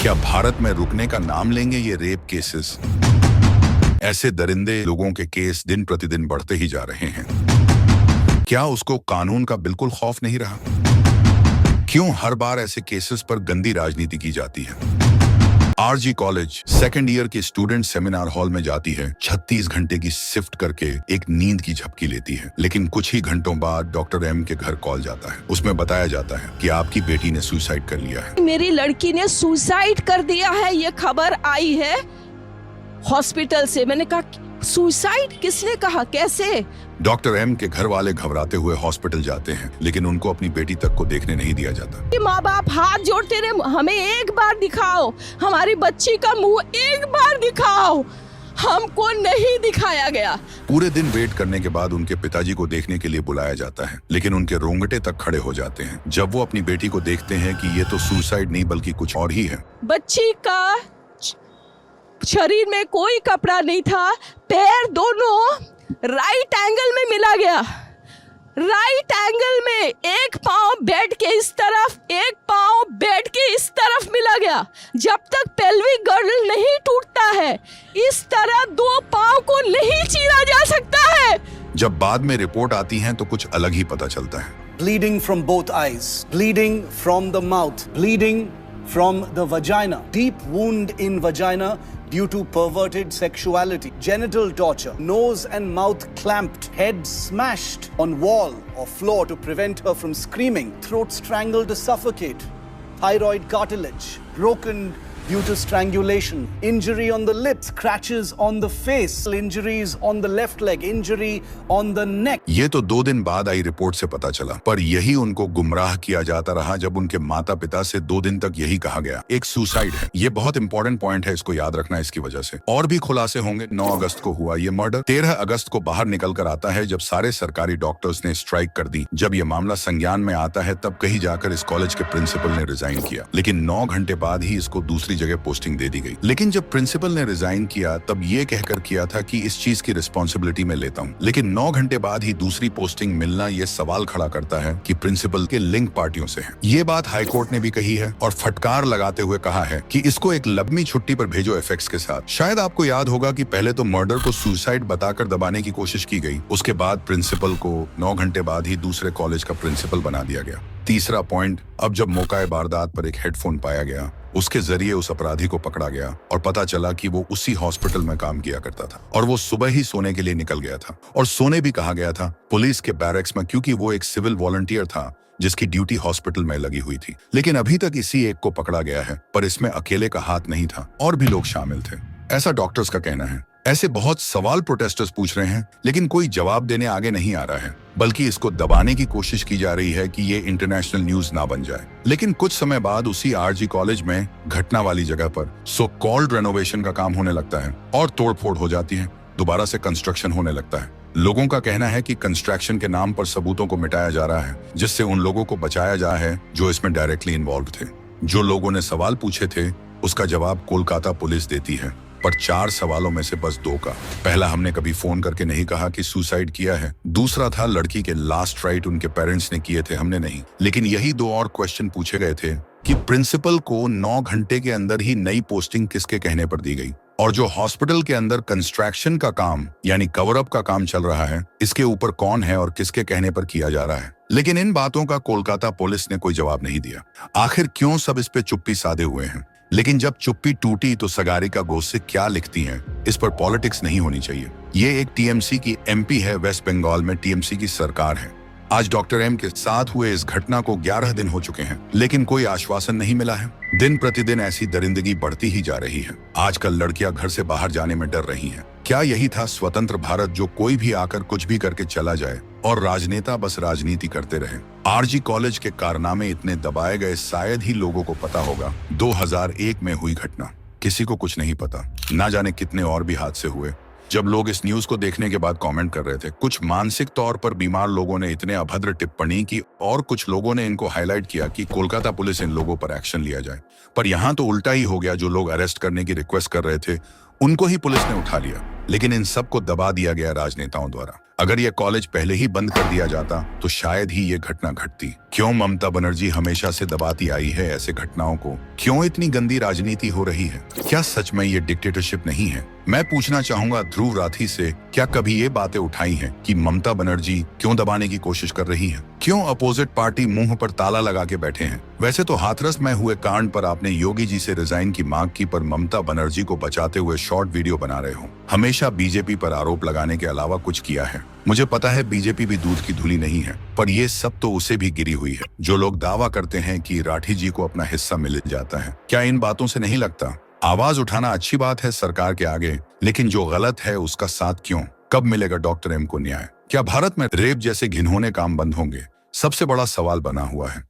क्या भारत में रुकने का नाम लेंगे ये रेप केसेस? ऐसे दरिंदे लोगों के केस दिन प्रतिदिन बढ़ते ही जा रहे हैं। क्या उसको कानून का बिल्कुल खौफ नहीं रहा? क्यों हर बार ऐसे केसेस पर गंदी राजनीति की जाती है? आरजी कॉलेज सेकेंड ईयर की स्टूडेंट सेमिनार हॉल में जाती है, 36 घंटे की शिफ्ट करके एक नींद की झपकी लेती है। लेकिन कुछ ही घंटों बाद डॉक्टर एम के घर कॉल जाता है। उसमें बताया जाता है कि आपकी बेटी ने सुसाइड कर लिया है। मेरी लड़की ने सुसाइड कर दिया है, ये खबर आई है हॉस्पिटल से। मैंने कहा सुसाइड किसने कहा, कैसे? डॉक्टर एम के घर वाले घबराते हुए हॉस्पिटल जाते हैं, लेकिन उनको अपनी बेटी तक को देखने नहीं दिया जाता। माँ बाप हाथ जोड़ते रहे, हमें एक बार दिखाओ, हमारी बच्ची का मुंह एक बार दिखाओ। हमको नहीं दिखाया गया। पूरे दिन वेट करने के बाद उनके पिताजी को देखने के लिए बुलाया जाता है, लेकिन उनके रोंगटे तक खड़े हो जाते हैं जब वो अपनी बेटी को देखते हैं कि ये तो सुसाइड नहीं बल्कि कुछ और ही है। बच्ची का शरीर में कोई कपड़ा नहीं था, पैर दोनों राइट एंगल में मिला गया। राइट एंगल में एक पांव बेड के इस तरफ, एक पांव बेड के इस तरफ मिला गया। जब तक पेल्विक गर्डल नहीं टूटता है, इस तरह दो पांव को नहीं चीरा जा सकता है। जब बाद में रिपोर्ट आती है तो कुछ अलग ही पता चलता है। Bleeding from both eyes, bleeding from the mouth, bleeding from the vagina, deep wound in vagina due to perverted sexuality, genital torture, nose and mouth clamped, head smashed on wall or floor to prevent her from screaming, throat strangled to suffocate, thyroid cartilage broken due to strangulation, injury on the lips, scratches on the face, injuries on the left leg, injury on the neck. ये तो 2 दिन बाद आई report से पता चला, पर यही उनको गुमराह किया जाता रहा जब उनके माता पिता से 2 दिन तक यही कहा गया, एक सुसाइड है। ये बहुत इंपॉर्टेंट पॉइंट है, इसको याद रखना। इसकी वजह से और भी खुलासे होंगे। 9 अगस्त को हुआ ये मर्डर। 13 अगस्त को बाहर निकल कर आता है जब सारे सरकारी डॉक्टर्स ने स्ट्राइक कर दी। जब ये मामला संज्ञान में आता है तब कहीं जाकर इस कॉलेज के प्रिंसिपल ने रिजाइन किया, लेकिन 9 घंटे बाद ही इसको दूसरी जगह पोस्टिंग दे दी गई। लेकिन जब प्रिंसिपल ने रिजाइन किया तब ये कहकर किया था कि इस चीज की रिस्पॉन्सिबिलिटी मैं लेता हूँ, लेकिन 9 घंटे बाद ही दूसरी पोस्टिंग मिलना ये सवाल खड़ा करता है कि प्रिंसिपल के लिंक पार्टियों से है। ये बात हाईकोर्ट ने भी कही है और फटकार लगाते हुए कहा है कि इसको एक लंबी छुट्टी पर भेजो इफेक्ट्स के साथ। शायद आपको याद होगा कि पहले तो मर्डर को सुसाइड बताकर दबाने की कोशिश की गई, उसके बाद प्रिंसिपल को 9 घंटे बाद ही दूसरे कॉलेज का प्रिंसिपल बना दिया गया। तीसरा पॉइंट, अब जब मौका वारदात पर एक हेडफोन पाया गया, उसके जरिए उस अपराधी को पकड़ा गया और पता चला कि वो उसी हॉस्पिटल में काम किया करता था और वो सुबह ही सोने के लिए निकल गया था। और सोने भी कहा गया था पुलिस के बैरक्स में, क्योंकि वो एक सिविल वॉलंटियर था जिसकी ड्यूटी हॉस्पिटल में लगी हुई थी। लेकिन अभी तक इसी एक को पकड़ा गया है, पर इसमें अकेले का हाथ नहीं था, और भी लोग शामिल थे, ऐसा डॉक्टर्स का कहना है। ऐसे बहुत सवाल प्रोटेस्टर्स पूछ रहे हैं, लेकिन कोई जवाब देने आगे नहीं आ रहा है, बल्कि इसको दबाने की कोशिश की जा रही है कि ये इंटरनेशनल न्यूज ना बन जाए। लेकिन कुछ समय बाद उसी आरजी कॉलेज में घटना वाली जगह पर सो कॉल्ड रेनोवेशन का काम होने लगता है और तोड़फोड़ हो जाती है। दोबारा से कंस्ट्रक्शन होने लगता है। लोगों का कहना है कि कंस्ट्रक्शन के नाम पर सबूतों को मिटाया जा रहा है, जिससे उन लोगों को बचाया जा है जो इसमें डायरेक्टली इन्वॉल्व थे। जो लोगों ने सवाल पूछे थे उसका जवाब कोलकाता पुलिस देती है, पर 4 सवालों में से बस 2 का। पहला, हमने कभी फोन करके नहीं कहा कि सुसाइड किया है। दूसरा था, लड़की के लास्ट राइट उनके पेरेंट्स ने किए थे, हमने नहीं। लेकिन यही 2 और क्वेश्चन पूछे गए थे कि प्रिंसिपल को 9 घंटे के अंदर ही नई पोस्टिंग किसके कहने पर दी गई, और जो हॉस्पिटल के अंदर कंस्ट्रक्शन का काम यानी कवर अप का काम चल रहा है, इसके ऊपर कौन है और किसके कहने पर किया जा रहा है। लेकिन इन बातों का कोलकाता पुलिस ने कोई जवाब नहीं दिया। आखिर क्यों सब इस पे चुप्पी साधे हुए हैं? लेकिन जब चुप्पी टूटी तो सगारिका गोस्से क्या लिखती हैं, इस पर पॉलिटिक्स नहीं होनी चाहिए। ये एक टीएमसी की एमपी है, वेस्ट बंगाल में टीएमसी की सरकार है। आज डॉक्टर एम के साथ हुए इस घटना को 11 दिन हो चुके हैं, लेकिन कोई आश्वासन नहीं मिला है। दिन प्रतिदिन ऐसी दरिंदगी बढ़ती ही जा रही है। आजकल लड़कियां घर से बाहर जाने में डर रही हैं। क्या यही था स्वतंत्र भारत, जो कोई भी आकर कुछ भी करके चला जाए और राजनेता बस राजनीति करते रहे? आरजी कॉलेज के कारनामे इतने दबाए गए, शायद ही लोगों को पता होगा। 2001 में हुई घटना, किसी को कुछ नहीं पता। ना जाने कितने और भी हादसे हुए। जब लोग इस न्यूज को देखने के बाद कमेंट कर रहे थे, कुछ मानसिक तौर पर बीमार लोगों ने इतने अभद्र टिप्पणी की और कुछ लोगों ने इनको हाईलाइट किया कि कोलकाता पुलिस इन लोगों पर एक्शन लिया जाए। पर यहाँ तो उल्टा ही हो गया। जो लोग अरेस्ट करने की रिक्वेस्ट कर रहे थे उनको ही पुलिस ने उठा लिया, लेकिन इन सबको दबा दिया गया राजनेताओं द्वारा। अगर ये कॉलेज पहले ही बंद कर दिया जाता तो शायद ही ये घटना घटती। क्यों ममता बनर्जी हमेशा से दबाती आई है ऐसे घटनाओं को? क्यों इतनी गंदी राजनीति हो रही है? क्या सच में ये डिक्टेटरशिप नहीं है? मैं पूछना चाहूंगा ध्रुव राठी से, क्या कभी ये बातें उठाई हैं कि ममता बनर्जी क्यों दबाने की कोशिश कर रही है? क्यों अपोजिट पार्टी मुंह पर ताला लगा के बैठे हैं? वैसे तो हाथरस में हुए कांड पर आपने योगी जी से रिजाइन की मांग की, पर ममता बनर्जी को बचाते हुए शॉर्ट वीडियो बना रहे हो। हमेशा बीजेपी पर आरोप लगाने के अलावा कुछ किया है? मुझे पता है बीजेपी भी दूध की धुली नहीं है, पर ये सब तो उसे भी गिरी हुई है। जो लोग दावा करते हैं कि राठी जी को अपना हिस्सा मिल जाता है, क्या इन बातों से नहीं लगता? आवाज उठाना अच्छी बात है सरकार के आगे, लेकिन जो गलत है उसका साथ क्यों? कब मिलेगा डॉक्टर एम को न्याय? क्या भारत में रेप जैसे घिनौने काम बंद होंगे? सबसे बड़ा सवाल बना हुआ है।